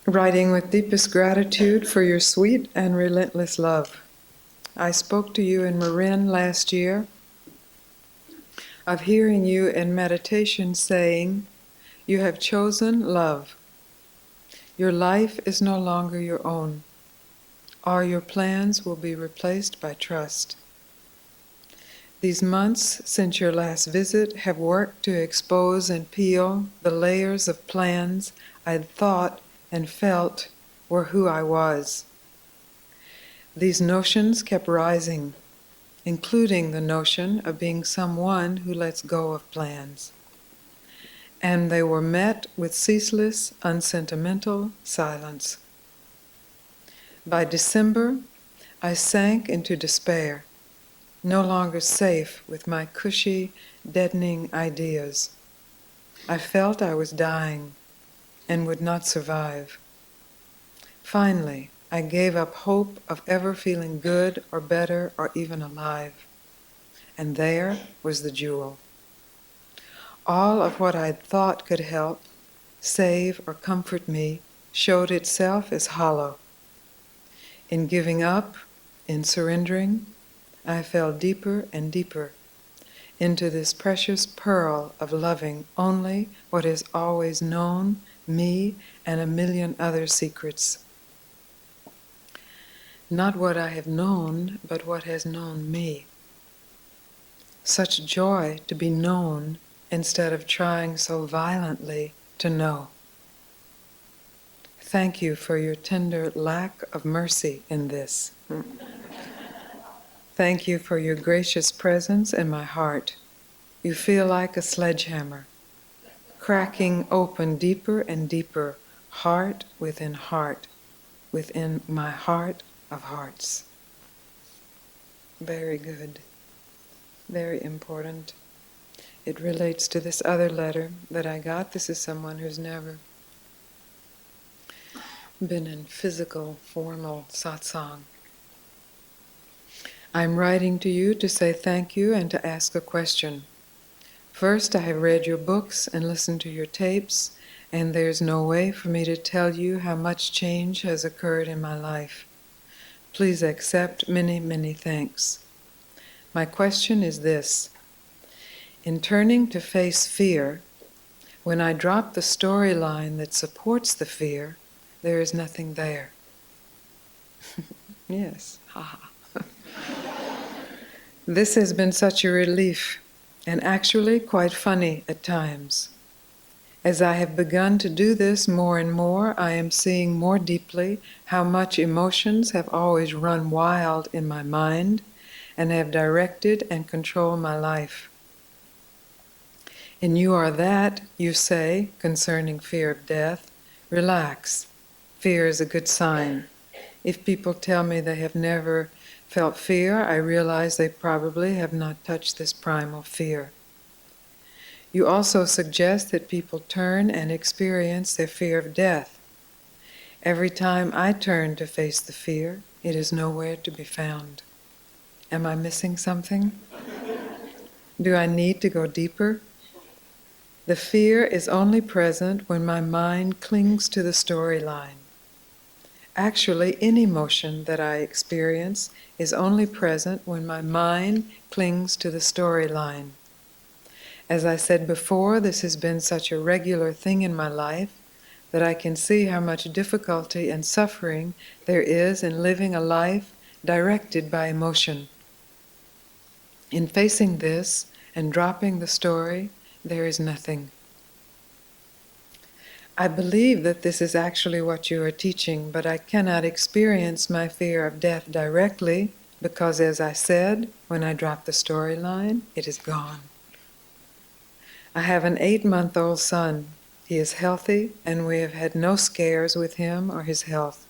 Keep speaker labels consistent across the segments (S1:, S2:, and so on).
S1: Writing with deepest gratitude for your sweet and relentless love. I spoke to you in Marin last year of hearing you in meditation saying, "You have chosen love. Your life is no longer your own. All your plans will be replaced by trust." These months since your last visit have worked to expose and peel the layers of plans I'd thought and felt were who I was. These notions kept rising, including the notion of being someone who lets go of plans. And they were met with ceaseless, unsentimental silence. By December, I sank into despair, no longer safe with my cushy, deadening ideas. I felt I was dying and would not survive. Finally, I gave up hope of ever feeling good or better or even alive. And there was the jewel. All of what I'd thought could help, save, or comfort me showed itself as hollow. In giving up, in surrendering, I fell deeper and deeper into this precious pearl of loving only what has always known me and a million other secrets. Not what I have known, but what has known me. Such joy to be known instead of trying so violently to know. Thank you for your tender lack of mercy in this. Thank you for your gracious presence in my heart. You feel like a sledgehammer, cracking open deeper and deeper, heart, within my heart of hearts. Very good. Very important. It relates to this other letter that I got. This is someone who's never been in physical, formal satsang. I'm writing to you to say thank you and to ask a question. First, I have read your books and listened to your tapes, and there's no way for me to tell you how much change has occurred in my life. Please accept many, many thanks. My question is this. In turning to face fear, when I drop the storyline that supports the fear, there is nothing there. Yes, haha. This has been such a relief, and actually quite funny at times. As I have begun to do this more and more, I am seeing more deeply how much emotions have always run wild in my mind and have directed and controlled my life. And you are that, you say, concerning fear of death, relax. Fear is a good sign. If people tell me they have never felt fear, I realize they probably have not touched this primal fear. You also suggest that people turn and experience their fear of death. Every time I turn to face the fear, it is nowhere to be found. Am I missing something? Do I need to go deeper? The fear is only present when my mind clings to the storyline. Actually, any emotion that I experience is only present when my mind clings to the storyline. As I said before, this has been such a regular thing in my life that I can see how much difficulty and suffering there is in living a life directed by emotion. In facing this and dropping the story, there is nothing. I believe that this is actually what you are teaching, but I cannot experience my fear of death directly because, as I said, when I drop the storyline, it is gone. I have an 8-month-old son. He is healthy, and we have had no scares with him or his health.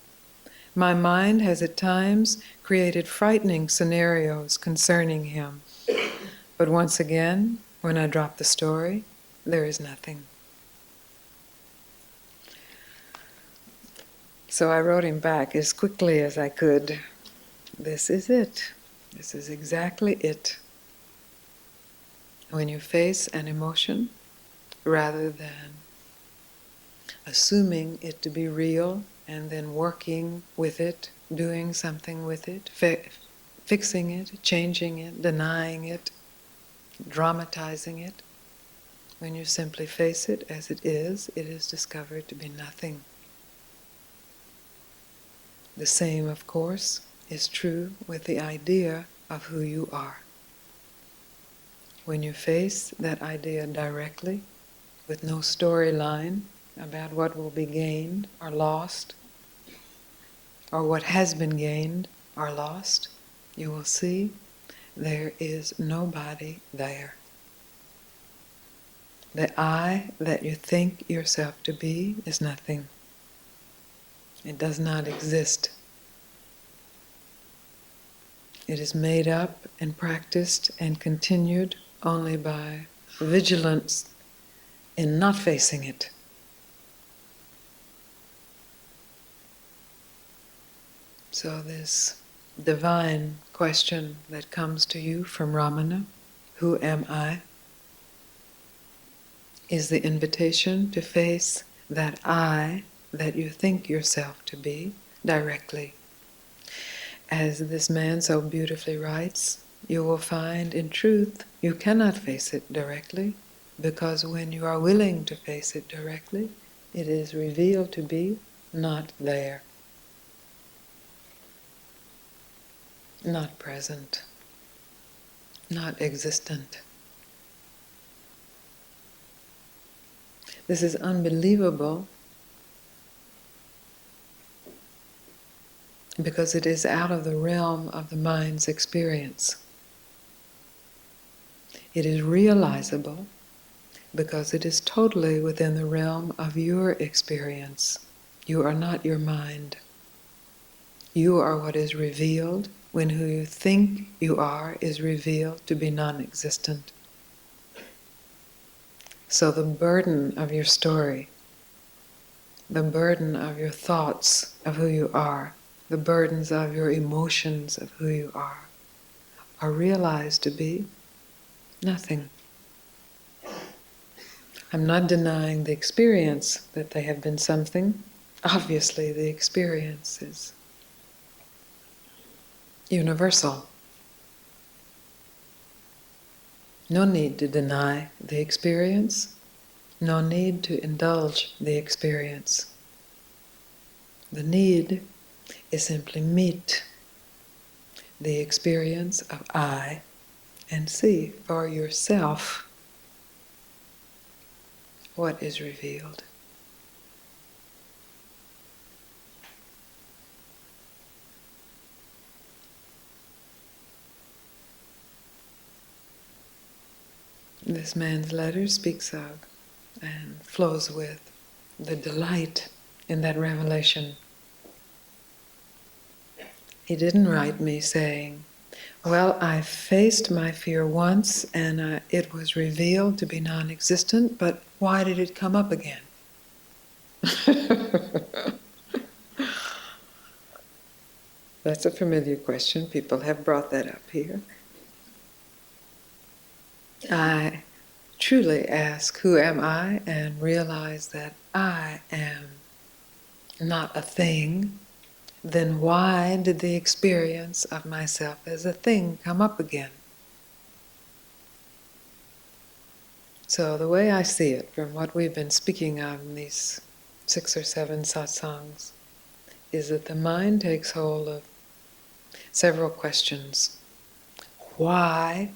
S1: My mind has at times created frightening scenarios concerning him. But once again, when I drop the story, there is nothing. So I wrote him back as quickly as I could. This is it. This is exactly it. When you face an emotion, rather than assuming it to be real, and then working with it, doing something with it, fixing it, changing it, denying it, dramatizing it. When you simply face it as it is discovered to be nothing. The same, of course, is true with the idea of who you are. When you face that idea directly, with no storyline about what will be gained or lost, or what has been gained or lost, you will see there is nobody there. The I that you think yourself to be is nothing. It does not exist. It is made up and practiced and continued only by vigilance in not facing it. So this divine question that comes to you from Ramana, who am I, is the invitation to face that I that you think yourself to be directly. As this man so beautifully writes, you will find in truth you cannot face it directly, because when you are willing to face it directly, it is revealed to be not there, not present, not existent. This is unbelievable because it is out of the realm of the mind's experience. It is realizable because it is totally within the realm of your experience. You are not your mind. You are what is revealed when who you think you are is revealed to be non-existent. So the burden of your story, the burden of your thoughts of who you are, the burdens of your emotions of who you are realized to be nothing. I'm not denying the experience that they have been something. Obviously, the experience is universal. No need to deny the experience, no need to indulge the experience. The need is simply meet the experience of I and see for yourself what is revealed. This man's letter speaks of and flows with the delight in that revelation. He didn't write me saying, well, I faced my fear once and it was revealed to be non-existent, but why did it come up again? That's a familiar question. People have brought that up here. I truly ask, who am I? And realize that I am not a thing. Then why did the experience of myself as a thing come up again? So the way I see it, from what we've been speaking of in these 6 or 7 satsangs, is that the mind takes hold of several questions. Why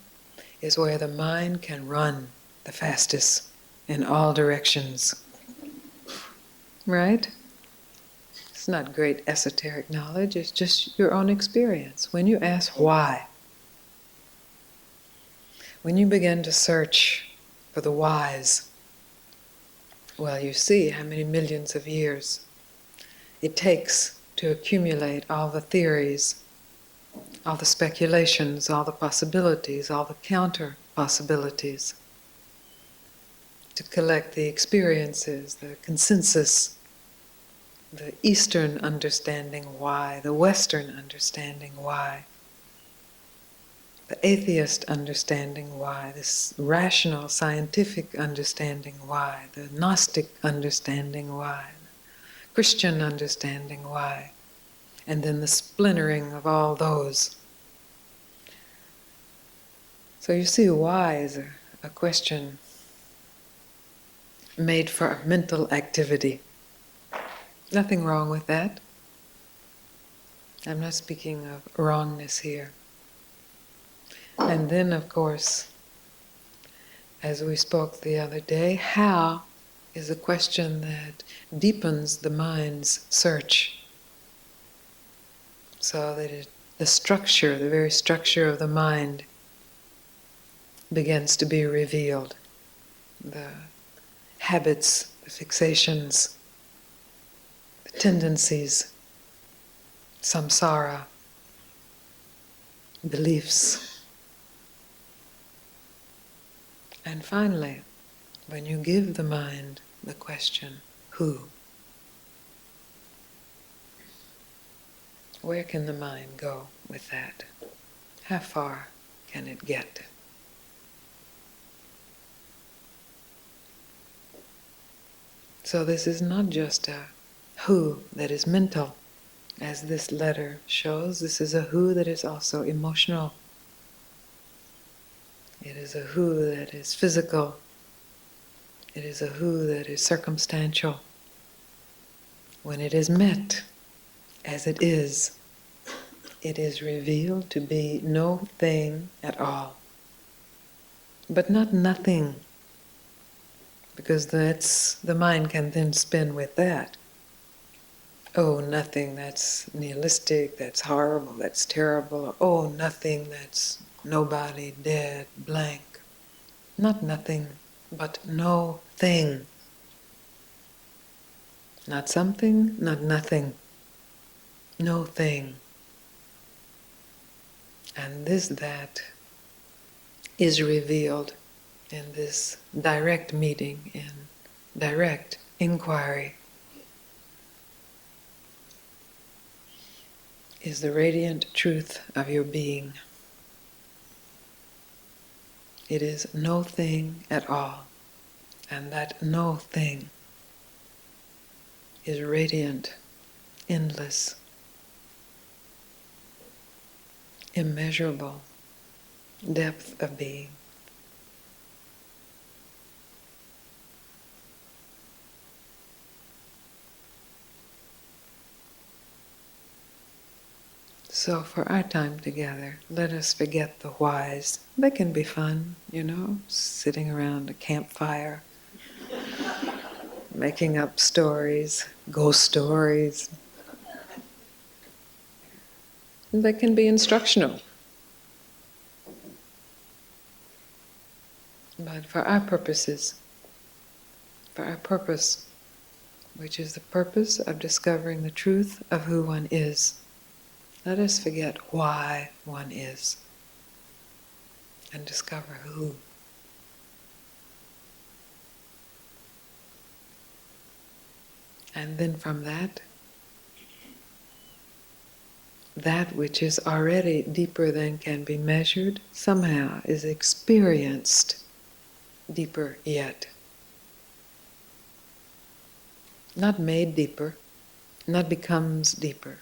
S1: is where the mind can run the fastest in all directions. Right? It's not great esoteric knowledge, it's just your own experience. When you ask why, when you begin to search for the whys, well, you see how many millions of years it takes to accumulate all the theories, all the speculations, all the possibilities, all the counter possibilities, to collect the experiences, the consensus, the Eastern understanding why, the Western understanding why. the atheist understanding why, this rational, scientific understanding why, the Gnostic understanding why, the Christian understanding why, and then the splintering of all those. So you see, why is a question made for a mental activity. Nothing wrong with that. I'm not speaking of wrongness here. And then, of course, as we spoke the other day, how is a question that deepens the mind's search so that the structure, the very structure of the mind begins to be revealed. The habits, the fixations, the tendencies, samsara, beliefs. And finally, when you give the mind the question, who? Where can the mind go with that? How far can it get? So this is not just a who that is mental, as this letter shows. This is a who that is also emotional. It is a who that is physical. It is a who that is circumstantial. When it is met as it is revealed to be no thing at all. But not nothing, because the mind can then spin with that. Oh, nothing, that's nihilistic, that's horrible, that's terrible. Oh, nothing, that's nobody, dead, blank. Not nothing, but no thing. Not something, not nothing. No thing. And that is revealed in this direct meeting, in direct inquiry, is the radiant truth of your being. It is no thing at all, and that no thing is radiant, endless, immeasurable depth of being. So for our time together, let us forget the whys. They can be fun, sitting around a campfire, making up stories, ghost stories. They can be instructional. But for our purposes, for our purpose, which is the purpose of discovering the truth of who one is, let us forget why one is and discover who. And then from that which is already deeper than can be measured somehow is experienced deeper yet. Not made deeper, not becomes deeper,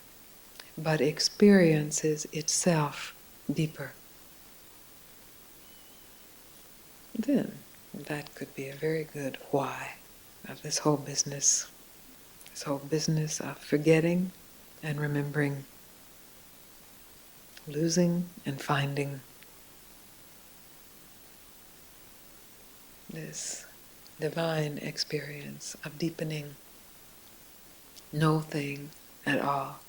S1: but experiences itself deeper. Then that could be a very good why of this whole business of forgetting and remembering, losing and finding. This divine experience of deepening no thing at all.